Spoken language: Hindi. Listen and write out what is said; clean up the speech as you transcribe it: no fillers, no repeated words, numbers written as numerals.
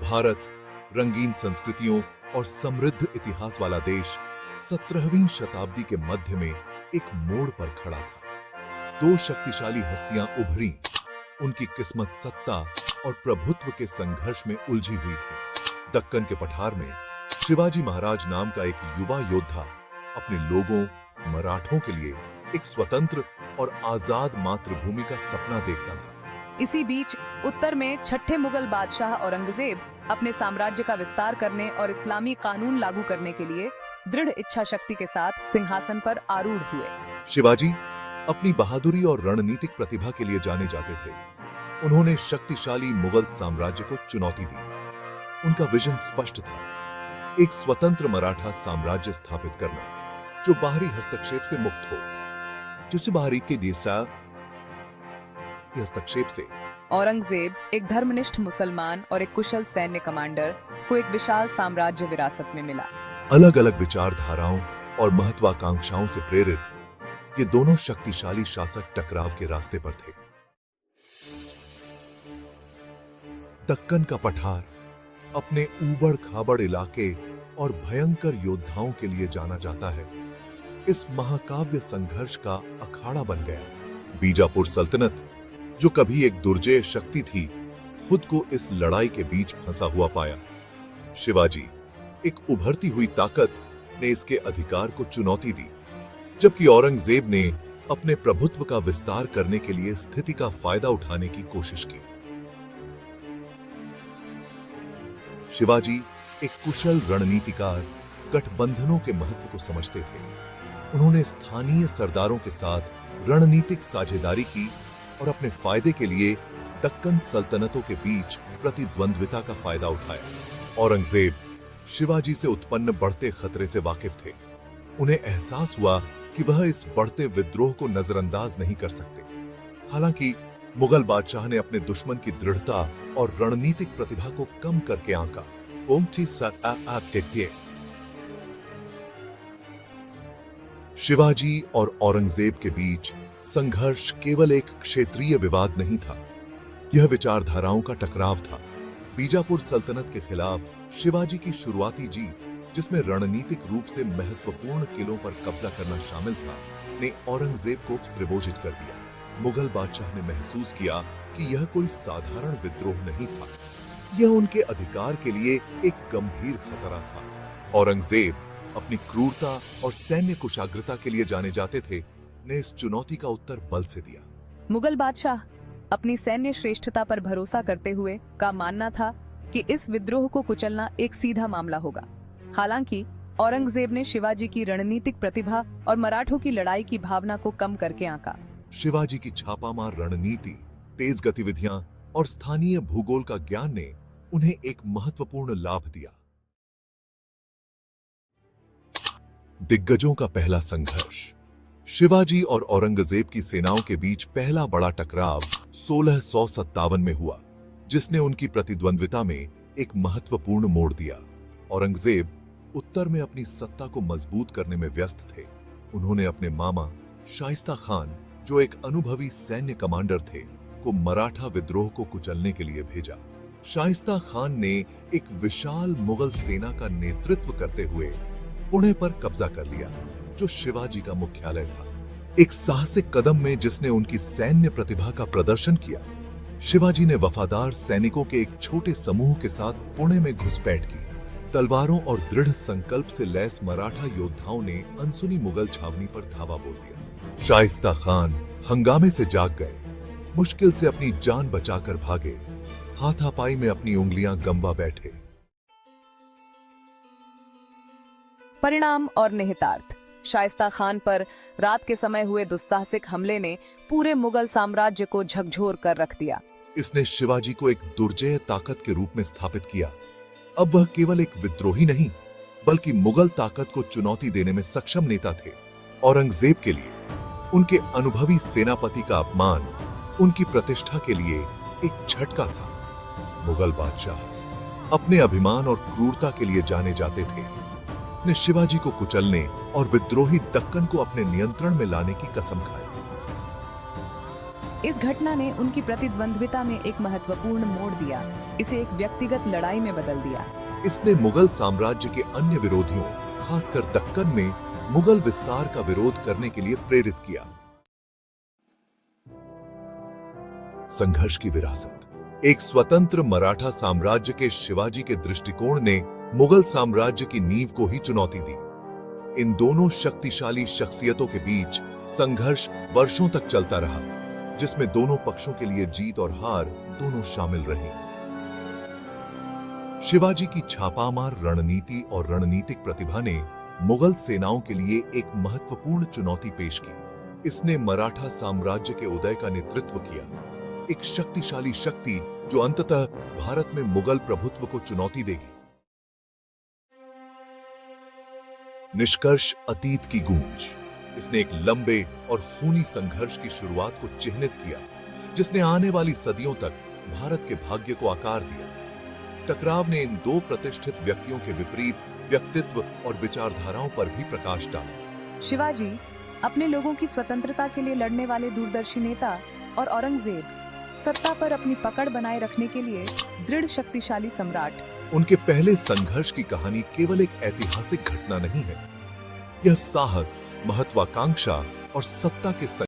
भारत रंगीन संस्कृतियों और समृद्ध इतिहास वाला देश 17वीं शताब्दी के मध्य में एक मोड़ पर खड़ा था। दो शक्तिशाली हस्तियां उभरी, उनकी किस्मत सत्ता और प्रभुत्व के संघर्ष में उलझी हुई थी। दक्कन के पठार में शिवाजी महाराज नाम का एक युवा योद्धा अपने लोगों मराठों के लिए एक स्वतंत्र और आजाद मातृभूमि का सपना देखता था। इसी बीच उत्तर में छठे मुगल बादशाह औरंगजेब अपने साम्राज्य का विस्तार करने और इस्लामी कानून लागू करने के लिए दृढ़ इच्छा शक्ति के साथ सिंहासन पर आरूढ़ हुए। शिवाजी अपनी बहादुरी और रणनीतिक प्रतिभा के लिए जाने जाते थे। उन्होंने शक्तिशाली मुगल साम्राज्य को चुनौती दी। उनका विजन स्पष्ट था, एक स्वतंत्र मराठा साम्राज्य स्थापित करना जो बाहरी हस्तक्षेप से मुक्त हो, जिसे बाहरी के दिशा हस्तक्षेप से। औरंगजेब एक धर्मनिष्ठ मुसलमान और एक कुशल सैन्य कमांडर को एक विशाल साम्राज्य विरासत में मिला। अलग अलग विचारधाराओं और महत्वाकांक्षाओं से प्रेरित ये दोनों शक्तिशाली शासक टकराव के रास्ते पर थे। दक्कन का पठार अपने ऊबड़ खाबड़ इलाके और भयंकर योद्धाओं के लिए जाना जाता है। इस महाकाव्य संघर्ष का अखाड़ा बन गया। बीजापुर सल्तनत, जो कभी एक दुर्जय शक्ति थी, खुद को इस लड़ाई के बीच फंसा हुआ पाया। शिवाजी, एक उभरती हुई ताकत, ने इसके अधिकार को चुनौती दी, जबकि औरंगजेब ने अपने प्रभुत्व का विस्तार करने के लिए स्थिति का फायदा उठाने की कोशिश की। शिवाजी एक कुशल रणनीतिकार, गठबंधनों के महत्व को समझते थे। उन्होंने स्थानीय सरदारों के साथ रणनीतिक साझेदारी की और अपने फायदे के लिए दक्कन सल्तनतों के बीच प्रतिद्वंद्विता का फायदा उठाया। औरंगजेब शिवाजी से उत्पन्न बढ़ते खतरे से वाकिफ थे। उन्हें एहसास हुआ कि वह इस बढ़ते विद्रोह को नजरअंदाज नहीं कर सकते। हालांकि मुगल बादशाह ने अपने दुश्मन की दृढ़ता और रणनीतिक प्रतिभा को कम करके आंका। शिवाजी और औरंगजेब के बीच संघर्ष केवल एक क्षेत्रीय विवाद नहीं था, यह विचारधाराओं का टकराव था। बीजापुर सल्तनत के खिलाफ शिवाजी की शुरुआती जीत, जिसमें रणनीतिक रूप से महत्वपूर्ण किलों पर कब्जा करना शामिल था, ने औरंगजेब को त्रिभुजित कर दिया। मुगल बादशाह ने महसूस किया कि यह कोई साधारण विद्रोह नहीं था, यह उनके अधिकार के लिए एक गंभीर खतरा था। औरंगजेब अपनी क्रूरता और सैन्य कुशाग्रता के लिए जाने जाते थे, ने इस चुनौती का उत्तर बल से दिया। मुगल बादशाह अपनी सैन्य श्रेष्ठता पर भरोसा करते हुए का मानना था कि इस विद्रोह को कुचलना एक सीधा मामला होगा। हालांकि औरंगजेब ने शिवाजी की रणनीतिक प्रतिभा और मराठों की लड़ाई की भावना को कम करके आंका। शिवाजी की छापामार रणनीति, तेज गतिविधियां और स्थानीय भूगोल का ज्ञान ने उन्हें एक महत्वपूर्ण लाभ दिया। दिग्गजों का पहला संघर्ष। शिवाजी और औरंगजेब की सेनाओं के बीच पहला बड़ा टकराव 1657 में हुआ, जिसने उनकी प्रतिद्वंद्विता में एक महत्वपूर्ण मोड़ दिया। औरंगजेब उत्तर में अपनी सत्ता को मजबूत करने में व्यस्त थे। उन्होंने अपने मामा शाइस्ता खान, जो एक अनुभवी सैन्य कमांडर थे, को मराठा विद्रोह को कुचलने के लिए भेजा। शाइस्ता खान ने एक विशाल मुगल सेना का नेतृत्व करते हुए पुणे पर कब्जा कर लिया, जो शिवाजी का मुख्यालय था। एक साहसिक कदम में जिसने उनकी सैन्य प्रतिभा का प्रदर्शन किया, शिवाजी ने वफादार सैनिकों के एक छोटे समूह के साथ पुणे में घुसपैठ की। तलवारों और दृढ़ संकल्प से लैस मराठा योद्धाओं ने अनसुनी मुगल छावनी पर धावा बोल दिया। शाइस्ता खान हंगामे से जाग गए, मुश्किल से अपनी जान बचाकर भागे, हाथापाई में अपनी उंगलियां गंवा बैठे। परिणाम और निहितार्थ। शाइस्ता खान पर रात के समय हुए दुस्साहसिक हमले ने पूरे मुगल साम्राज्य को झकझोर कर रख दिया। इसने शिवाजी को एक दुर्जय ताकत के रूप में स्थापित किया। अब वह केवल एक विद्रोही नहीं, बल्कि मुगल ताकत को चुनौती देने में सक्षम नेता थे। औरंगजेब के लिए उनके अनुभवी सेनापति का अपमान उनकी प्रतिष्ठा के लिए एक झटका था। मुगल बादशाह अपने अभिमान और क्रूरता के लिए जाने जाते थे, ने शिवाजी को कुचलने और विद्रोही दक्कन को अपने नियंत्रण में लाने की कसम खाई। इस घटना ने उनकी प्रतिद्वंद्विता में एक महत्वपूर्ण मोड़ दिया, इसे एक व्यक्तिगत लड़ाई में बदल दिया। इसने मुगल साम्राज्य के अन्य विरोधियों, खासकर दक्कन में मुगल विस्तार का विरोध करने के लिए प्रेरित किया। संघर्ष की विरासत। एक स्वतंत्र मराठा साम्राज्य के शिवाजी के दृष्टिकोण ने मुगल साम्राज्य की नींव को ही चुनौती दी। इन दोनों शक्तिशाली शख्सियतों के बीच संघर्ष वर्षों तक चलता रहा, जिसमें दोनों पक्षों के लिए जीत और हार दोनों शामिल रहे। शिवाजी की छापामार रणनीति और रणनीतिक प्रतिभा ने मुगल सेनाओं के लिए एक महत्वपूर्ण चुनौती पेश की। इसने मराठा साम्राज्य के उदय का नेतृत्व किया, एक शक्तिशाली शक्ति जो अंततः भारत में मुगल प्रभुत्व को चुनौती देगी। निष्कर्ष अतीत की गूंज। इसने एक लंबे और खूनी संघर्ष की शुरुआत को चिह्नित किया, जिसने आने वाली सदियों तक भारत के भाग्य को आकार दिया। टकराव ने इन दो प्रतिष्ठित व्यक्तियों के विपरीत व्यक्तित्व और विचारधाराओं पर भी प्रकाश डाला। शिवाजी, अपने लोगों की स्वतंत्रता के लिए लड़ने वाले दूरदर्शी नेता, और औरंगजेब, सत्ता पर अपनी पकड़ बनाए रखने के लिए दृढ़ शक्तिशाली सम्राट। उनके पहले संघर्ष की कहानी केवल एक ऐतिहासिक घटना नहीं है, यह साहस, महत्वाकांक्षा और सत्ता के